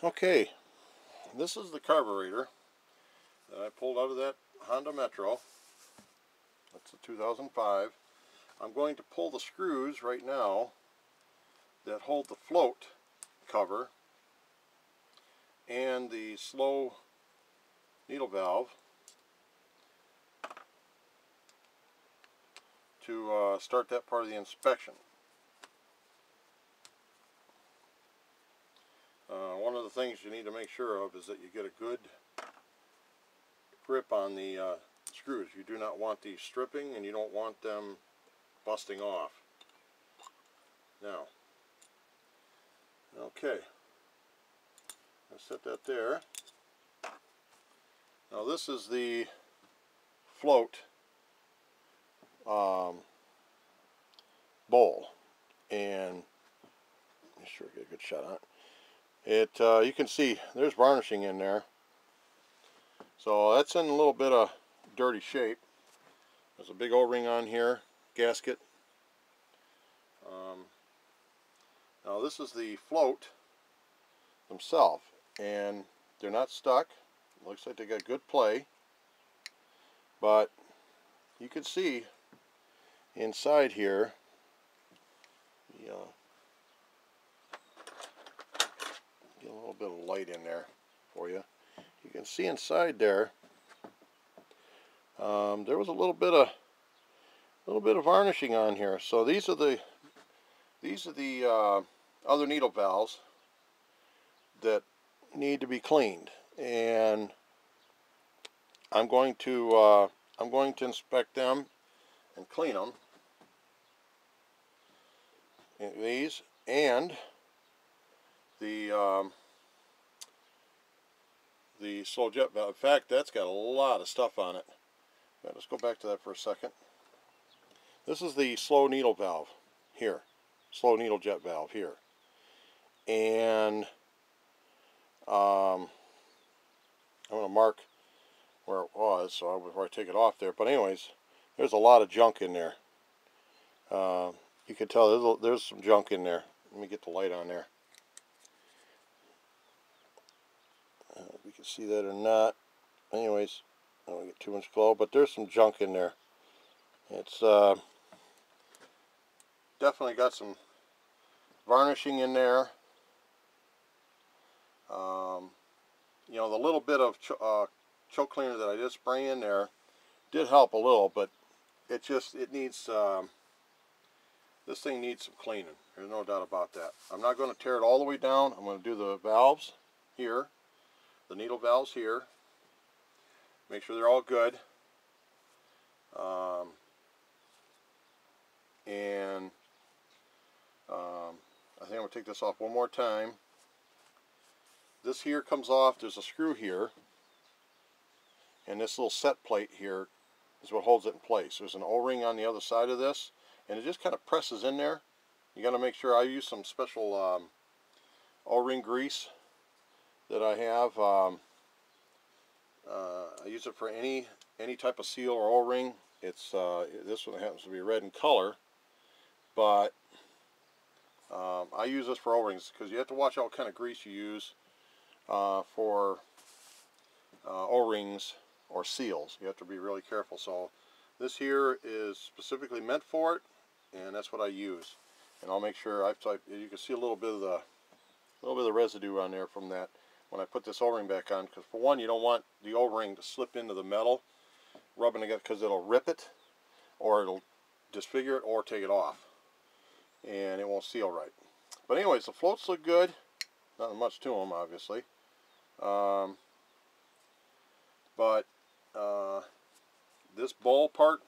Okay, this is the carburetor that I pulled out of that Honda Metro. That's a 2005. I'm going to pull the screws right now that hold the float cover and the slow needle valve to start that part of the inspection. One of the things you need to make sure of is that you get a good grip on the screws. You do not want these stripping, and you don't want them busting off. Now, okay, I'll set that there. Now this is the float bowl, and make sure I get a good shot on it. You can see there's varnishing in there, so that's in a little bit of dirty shape. There's a big O-ring on here, gasket. Now this is the float themselves, and they're not stuck. Looks like they got good play, but you can see inside here, get a little bit of light in there for you. You can see inside there, there was a little bit of varnishing on here. So these are the other needle valves that need to be cleaned, and I'm going to inspect them and clean them. These and the slow jet valve. In fact, that's got a lot of stuff on it. Let's go back to that for a second. This is the slow needle valve here, slow needle jet valve here, and I'm going to mark where it was so before I take it off there. But anyways, there's a lot of junk in there. You can tell there's some junk in there. Let me get the light on there. If you can see that or not. Anyways, I don't want to get too much glow, but there's some junk in there. It's definitely got some varnishing in there. You know, the little bit of choke cleaner that I did spray in there did help a little, but it needs, this thing needs some cleaning. There's no doubt about that. I'm not going to tear it all the way down. I'm going to do the valves here, the needle valves here, make sure they're all good, and I think I'm going to take this off one more time. This here comes off. There's a screw here, and this little set plate here is what holds it in place. There's an O-ring on the other side of this, and it just kind of presses in there. You got to make sure. I use some special O-ring grease that I have. I use it for any type of seal or O-ring. It's this one happens to be red in color, but I use this for O-rings because you have to watch out what kind of grease you use for O-rings or seals. You have to be really careful. So this here is specifically meant for it, and that's what I use. And I'll make sure you can see a little bit of the residue on there from that when I put this O-ring back on, because for one, you don't want the O-ring to slip into the metal, rubbing it, because it'll rip it, or it'll disfigure it, or take it off, and it won't seal right. But anyways, the floats look good. Not much to them, obviously. But this bowl part,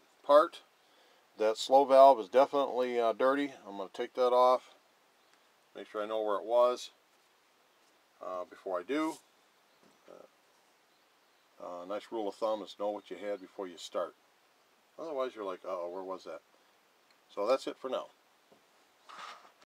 that slow valve is definitely dirty. I'm going to take that off. Make sure I know where it was before I do. Nice rule of thumb is know what you had before you start. Otherwise you're like, uh-oh, where was that? So that's it for now.